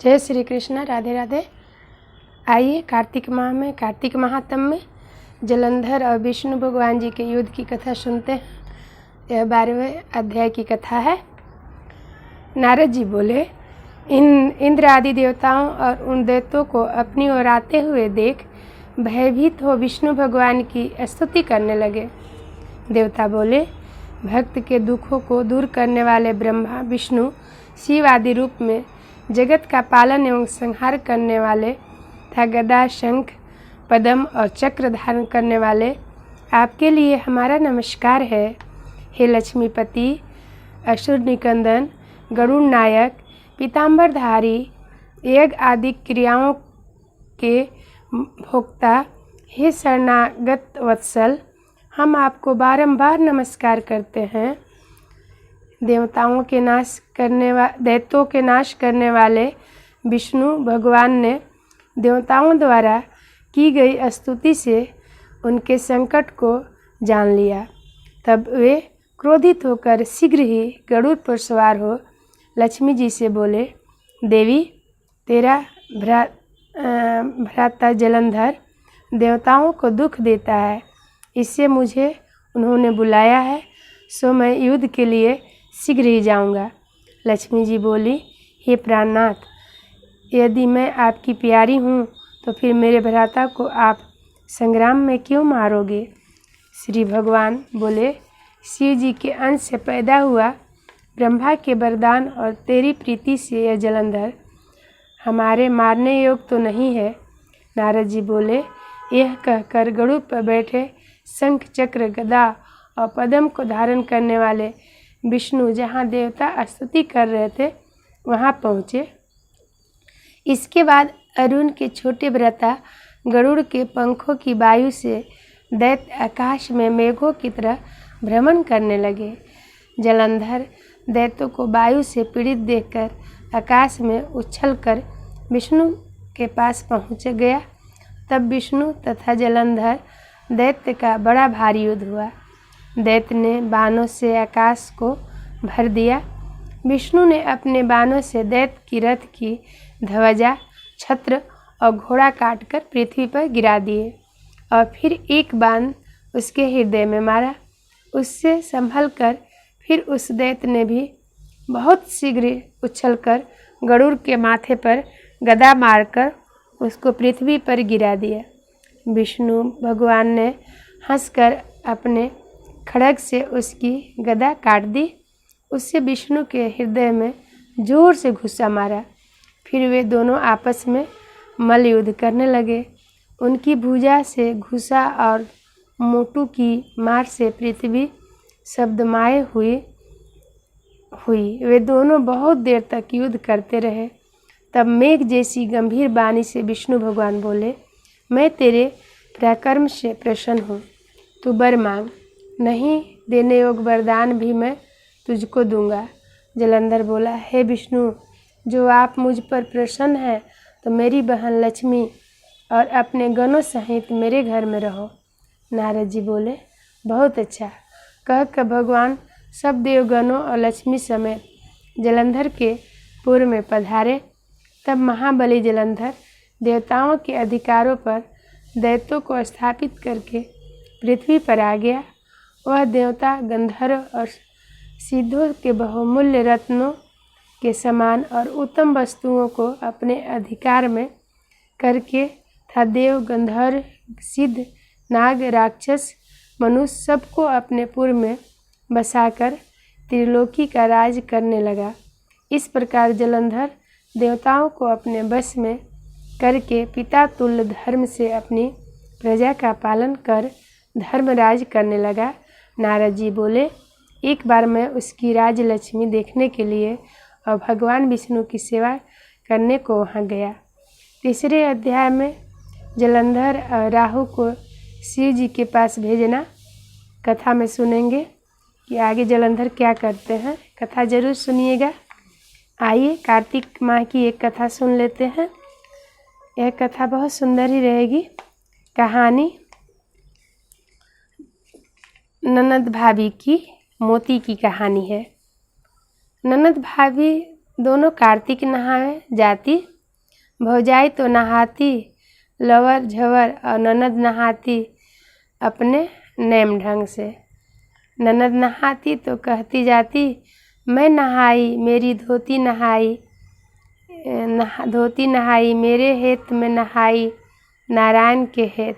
जय श्री कृष्ण, राधे राधे। आइए कार्तिक माह में, कार्तिक महात्म में जलंधर और विष्णु भगवान जी के युद्ध की कथा सुनते हैं। यह 12वें अध्याय की कथा है। नारद जी बोले, इंद्र आदि देवताओं और उन दैत्यों को अपनी ओर आते हुए देख भयभीत हो विष्णु भगवान की स्तुति करने लगे। देवता बोले, भक्त के दुखों को दूर करने वाले ब्रह्मा, विष्णु, शिव आदि रूप में जगत का पालन एवं संहार करने वाले तथा गदा, शंख, पद्म और चक्र धारण करने वाले आपके लिए हमारा नमस्कार है। हे लक्ष्मीपति, असुर निकंदन, गरुड़ नायक, पीताम्बरधारी, यज्ञ आदि क्रियाओं के भोक्ता, हे शरणागत वत्सल, हम आपको बारंबार नमस्कार करते हैं। दैत्यों के नाश करने वाले विष्णु भगवान ने देवताओं द्वारा की गई स्तुति से उनके संकट को जान लिया। तब वे क्रोधित होकर शीघ्र ही गरुड़ पर सवार हो लक्ष्मी जी से बोले, देवी, तेरा भ्राता जलंधर देवताओं को दुख देता है, इससे मुझे उन्होंने बुलाया है, सो मैं युद्ध के लिए शीघ्र ही जाऊंगा। लक्ष्मी जी बोली, हे प्राणनाथ, यदि मैं आपकी प्यारी हूँ तो फिर मेरे भ्राता को आप संग्राम में क्यों मारोगे? श्री भगवान बोले, शिव जी के अंश से पैदा हुआ ब्रह्मा के वरदान और तेरी प्रीति से यह जलंधर हमारे मारने योग तो नहीं है। नारद जी बोले, यह कहकर गरुड़ पर बैठे शंख, चक्र, गदा और पद्म को धारण करने वाले विष्णु जहाँ देवता स्तुति कर रहे थे वहाँ पहुँचे। इसके बाद अरुण के छोटे भ्राता गरुड़ के पंखों की वायु से दैत्य आकाश में मेघों की तरह भ्रमण करने लगे। जलंधर दैत्यों को वायु से पीड़ित देखकर आकाश में उछलकर विष्णु के पास पहुँच गया। तब विष्णु तथा जलंधर दैत्य का बड़ा भारी युद्ध हुआ। दैत्य ने बाणों से आकाश को भर दिया। विष्णु ने अपने बाणों से दैत्य की रथ की ध्वजा, छत्र और घोड़ा काटकर पृथ्वी पर गिरा दिए और फिर एक बाण उसके हृदय में मारा। उससे संभलकर फिर उस दैत्य ने भी बहुत शीघ्र उछलकर गरुड़ के माथे पर गदा मारकर उसको पृथ्वी पर गिरा दिया। विष्णु भगवान ने हंसकर अपने खड्ग से उसकी गदा काट दी। उससे विष्णु के हृदय में जोर से घुसा मारा। फिर वे दोनों आपस में मल्ल युद्ध करने लगे। उनकी भुजा से घुसा और मोटू की मार से पृथ्वी शब्दमय हुई। वे दोनों बहुत देर तक युद्ध करते रहे। तब मेघ जैसी गंभीर वाणी से विष्णु भगवान बोले, मैं तेरे पराक्रम से प्रसन्न हूँ, तू वर मांग, नहीं देने योग्य वरदान भी मैं तुझको दूंगा। जलंधर बोला, हे विष्णु, जो आप मुझ पर प्रसन्न हैं तो मेरी बहन लक्ष्मी और अपने गणों सहित मेरे घर में रहो। नारद जी बोले, बहुत अच्छा। कहकर भगवान सब देवगणों और लक्ष्मी समेत जलंधर के पुर में पधारे। तब महाबली जलंधर देवताओं के अधिकारों पर दैत्यों को स्थापित करके पृथ्वी पर आ गया। वह देवता गंधर्व और सिद्धों के बहुमूल्य रत्नों के समान और उत्तम वस्तुओं को अपने अधिकार में करके था देव, गंधर्व, सिद्ध, नाग, राक्षस, मनुष्य सबको अपने पुर में बसाकर त्रिलोकी का राज करने लगा। इस प्रकार जलंधर देवताओं को अपने बस में करके पिता तुल्य धर्म से अपनी प्रजा का पालन कर धर्मराज करने लगा। नारद जी बोले, एक बार मैं उसकी राजलक्ष्मी देखने के लिए और भगवान विष्णु की सेवा करने को वहाँ गया। तीसरे अध्याय में जलंधर और राहु को शिव जी के पास भेजना कथा में सुनेंगे कि आगे जलंधर क्या करते हैं। कथा जरूर सुनिएगा। आइए कार्तिक माह की एक कथा सुन लेते हैं। यह कथा बहुत सुंदर ही रहेगी। कहानी ननद भाभी की मोती की कहानी है। ननद भाभी दोनों कार्तिक नहाए जाती, भौजाई तो नहाती लवर झवर और ननद नहाती अपने नेम ढंग से। ननद नहाती तो कहती जाती, मैं नहाई मेरी धोती नहाई, धोती नहाई मेरे हेत में नहाई नारायण के हेत।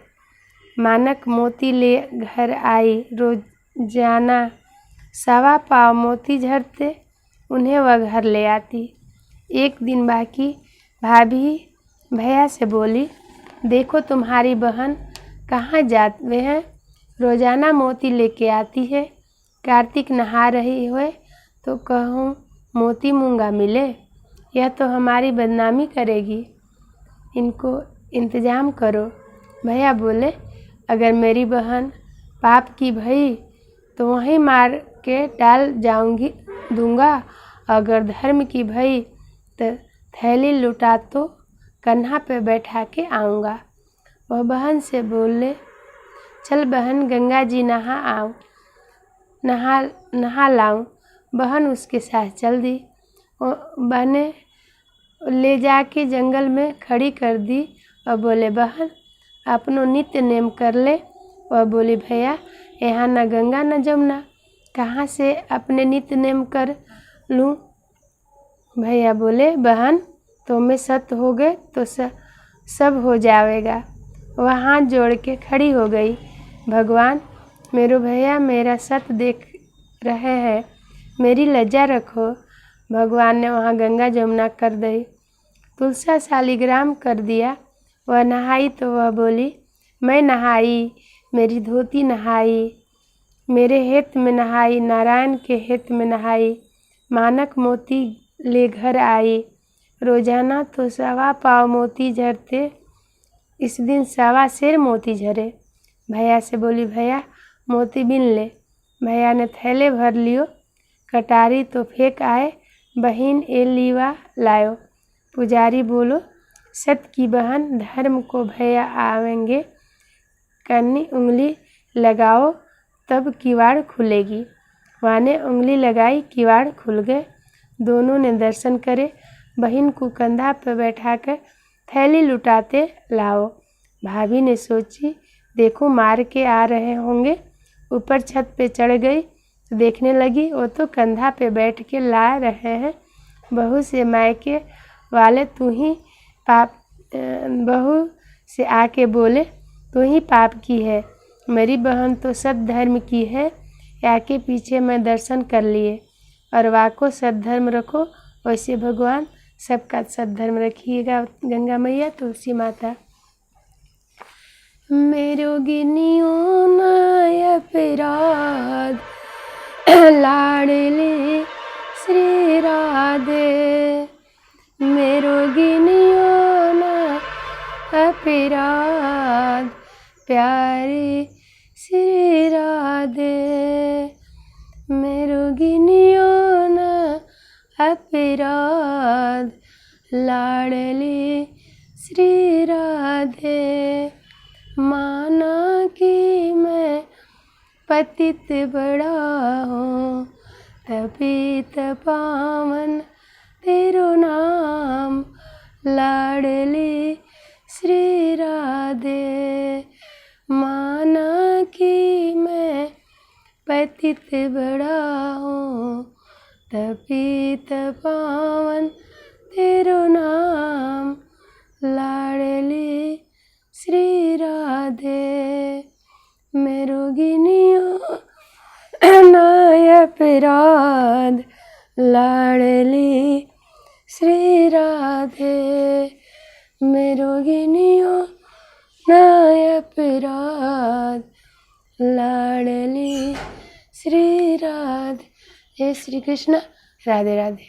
मानक मोती ले घर आई रोजाना, सवा पाव मोती झरते उन्हें वह घर ले आती। एक दिन बाकी भाभी भैया से बोली, देखो तुम्हारी बहन कहाँ जाते हैं, रोजाना मोती लेके आती है, कार्तिक नहा रही हुए तो कहूँ मोती मूंगा मिले, यह तो हमारी बदनामी करेगी, इनको इंतजाम करो। भैया बोले, अगर मेरी बहन पाप की भई तो वहीं मार के डाल दूंगा, अगर धर्म की भई तो थैली लुटा तो कन्हा पे बैठा के आऊँगा। वह बहन से बोले, चल बहन गंगा जी नहा लाऊं। बहन उसके साथ चल दी। बहने ले जाके जंगल में खड़ी कर दी और बोले, बहन अपनो नित्य नेम कर ले। वह बोली, भैया यहाँ न गंगा न जमुना, कहाँ से अपने नित्य नेम कर लूँ। भैया बोले, बहन तुम्हें सत्य हो गए तो सब हो जाएगा। वह हाथ जोड़ के खड़ी हो गई, भगवान मेरो भैया मेरा सत्य देख रहे हैं, मेरी लज्जा रखो। भगवान ने वहाँ गंगा जमुना कर दी, तुलसा शालिग्राम कर दिया। वह नहाई तो वह बोली, मैं नहाई मेरी धोती नहाई, मेरे हित में नहाई नारायण के हित में नहाई। मानक मोती ले घर आई, रोजाना तो सवा पाव मोती झरते, इस दिन सवा सेर मोती झरे। भैया से बोली, भैया मोती बिन ले। भैया ने थैले भर लियो, कटारी तो फेंक आए, बहिन ए लीवा लायो। पुजारी बोलो, सत की बहन धर्म को भैया आवेंगे, कन्नी उंगली लगाओ तब किवाड़ खुलेगी। वाने उंगली लगाई, किवाड़ खुल गए। दोनों ने दर्शन करे, बहन को कंधा पर बैठाकर थैली लुटाते लाओ। भाभी ने सोची, देखो मार के आ रहे होंगे। ऊपर छत पे चढ़ गई तो देखने लगी, वो तो कंधा पे बैठ के ला रहे हैं। बहू से मायके वाले बहू से आके बोले, तू ही पाप की है, मेरी बहन तो सद्धर्म की है। आके पीछे मैं दर्शन कर लिए, और वाको सद्धर्म रखो, वैसे भगवान सबका सद्धर्म रखिएगा। गंगा मैया तुलसी माता। मेरो गिनियो न अपराध, लाडली श्री राधे। मेरो गिनियो न अपराध, प्यारी श्री राधे। मेरो गिनियो न अपराध, लाडली श्री राधे। माना कि मैं पतित बड़ा हूँ, तपित पावन तेरो नाम, लाडली श्री राधे। माना कि मैं पतित बड़ा हूँ, तपित पावन तेरो नाम, लाडली श्री राधे। मेरो गिनियो न अपराध, लाडली श्री राधे। मेरो गिनियो न अपराध, लाडली श्री राधे। हे श्री कृष्ण, राधे राधे।